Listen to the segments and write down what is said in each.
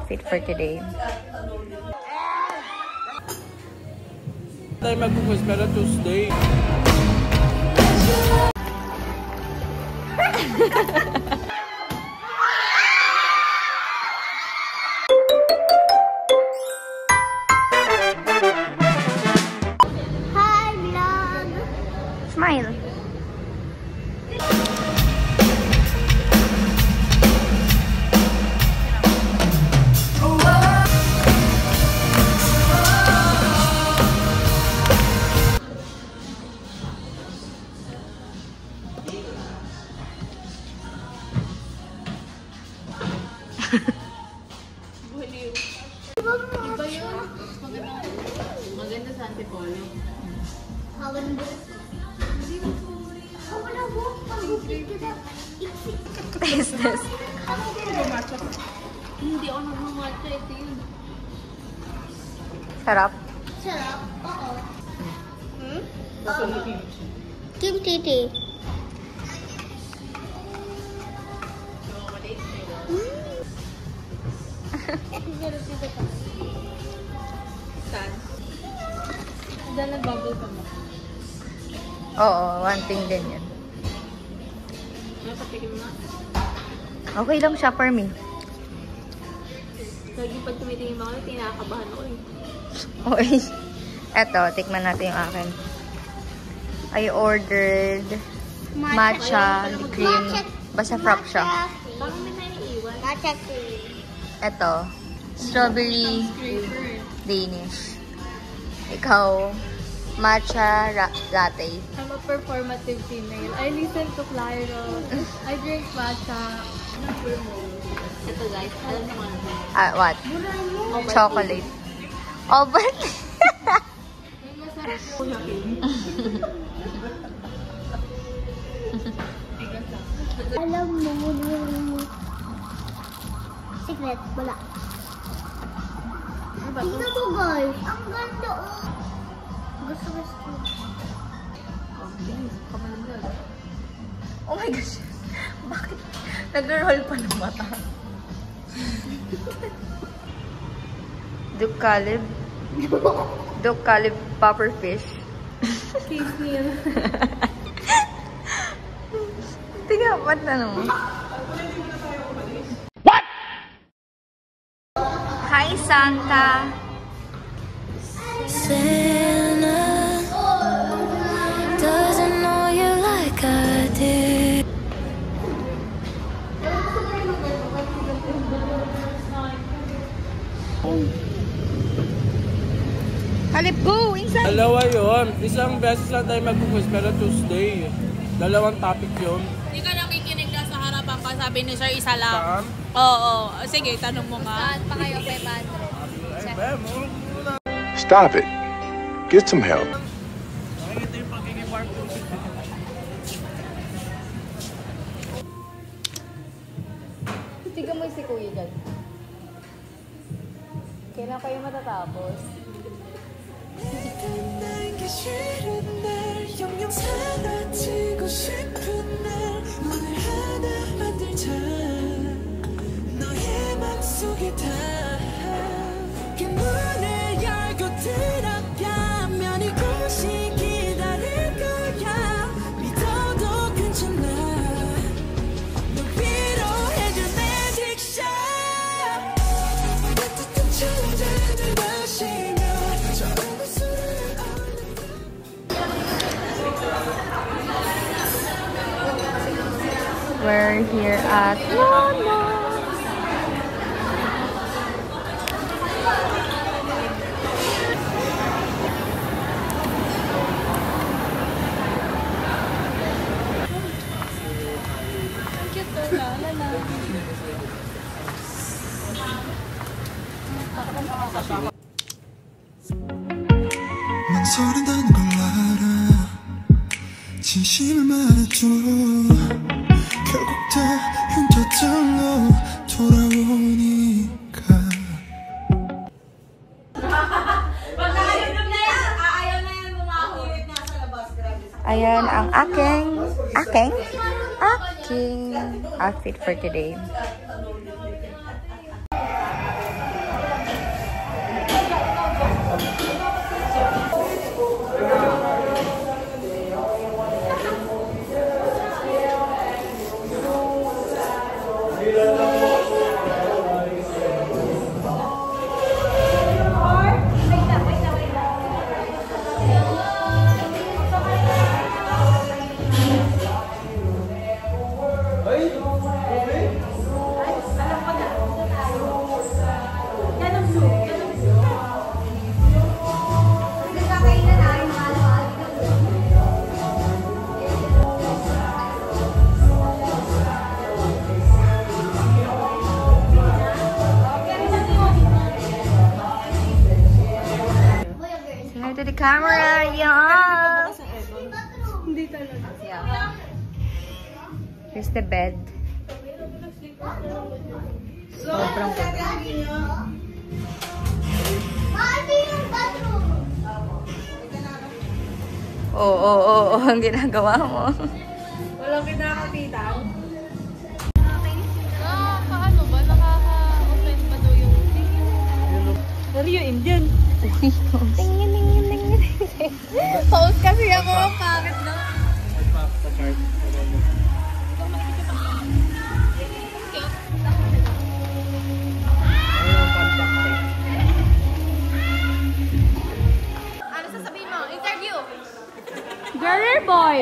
outfit for today. Tayo mag-focus pero Tuesday. Hi, vlog! Smile! Iba yun. Maganda sa Antipolo. Taste this. Hindi ako nagmamatcha. Ito yun. Sarap. Sarap? Oo. Kimchi tea. Saan? Dahil nag-bubble pa mo. Oo, one thing din yun. Napatikim na. Okay lang siya for me. Lagi pag tumitingin ako, tinakabahan ako eh. Okay. Eto, tikman natin yung akin. I ordered matcha cream. Basta frap siya. Parang may naiiwan. Matcha cream. Eto, strawberry Danish. Ikaw, matcha latte. I'm a performative female. I listen to Clairo. I drink matcha. Ito guys, alam naman. What? Chocolate. Oh, but... Alam mo, secret, wala. Tingnan mo guys, ang ganda oh. Gusto. Oh my gosh. Bakit? Nag-roll pa ng mata. Duke Caleb pufferfish. Case meal. Tiga, ba't ano? What? Hi, Santa! Santa doesn't know you like I did. Caleb, go! Inside! Dalawa yun. Isang beses lang tayo mag-focus pero Tuesday. Dalawang topic yun. Hindi ka nakikinig na sa harapan pa. Sabi ni Sir, isa lang. Saan? Oo. Sige, tanong mo nga. Saan pa kayo 500? Ay, be, muna. Stop it. Get some help. Nakikita yung pagkikipark ko. Tiga mo si Kuya dyan. Kailan kayo matatapos? We're here at Lana. 망설인다는 걸 알아 진심을 말해줘 결국 다 흉터절로 돌아오니까 Ayan ang aking outfit for today. to the camera. Yes! Hindi talaga. Yeah. Here's the bed. Sobrang ganda. Oo, ang ginagawa mo. Walang kinakapitan. Paano ba? Nakaka-open ba daw yung Pero yung Indian. Tingin. Pause kasi ako. Pangit na. Ano sasabihin mo? Interview! Girl boy!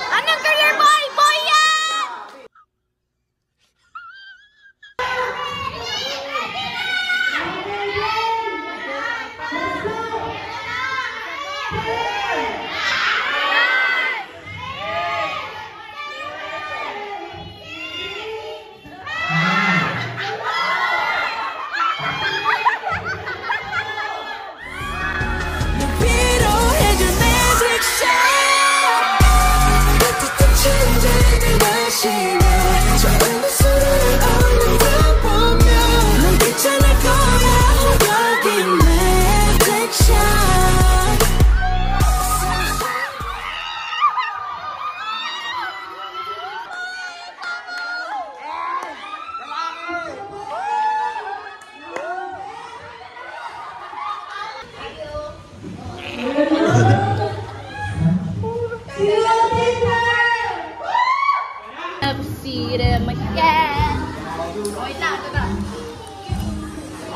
Anong career boy? Boy yan!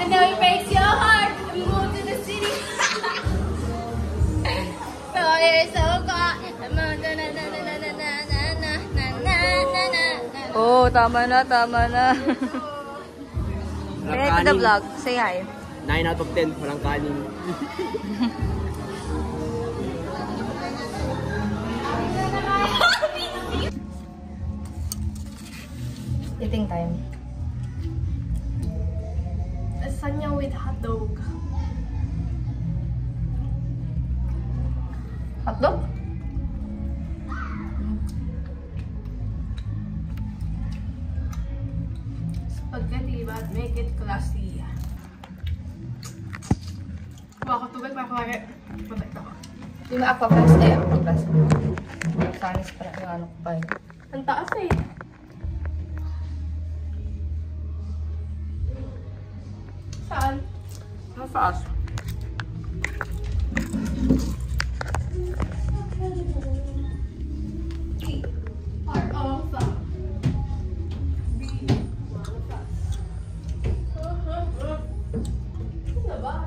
I know it breaks your heart. We moved to the city. So you're so gone. Oh, tama na. Say to the vlog. Say hi. 9 out of 10, walang kanin. Eating time. Lasagna with hotdog. Hotdog? Spaghetti, but make it classy. Kuha ko tubig, makakawari. Protect ako. Yung aqua plus na yung aqua plus. Sanis pala yung ano ko pa yun. Ang taas eh. Saan? Nafaas. Part of the Ano ba?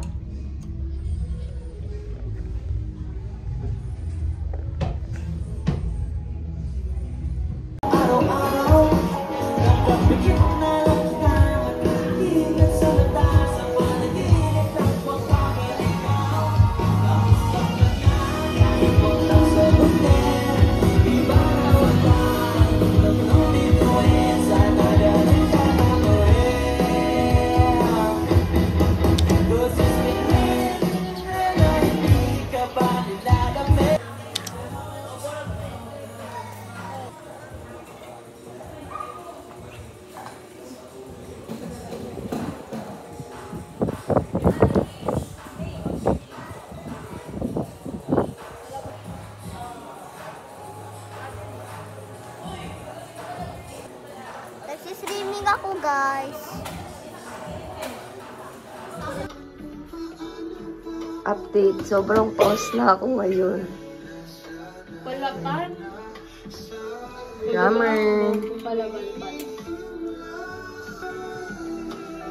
Nagsiswimming ako, guys. Update. Sobrang pause na ako ngayon. Palapan. Grammar. Palapan.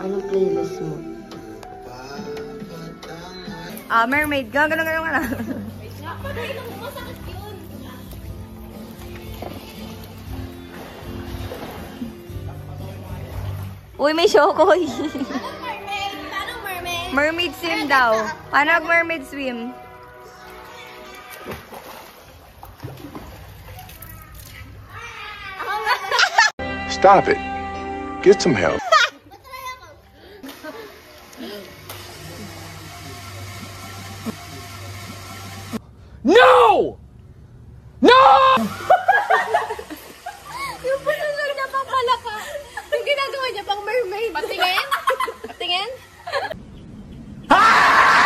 Anong playlist mo? Mermaid. Ganun. Uy, may Shokoy. Paano mermaid? Mermaid swim daw. Paano mermaid swim? Stop it. Get some help. Yung pasunod niya pang palaka. Yung ginagawa niya pang mermaid. Patingin? Patingin? Ah!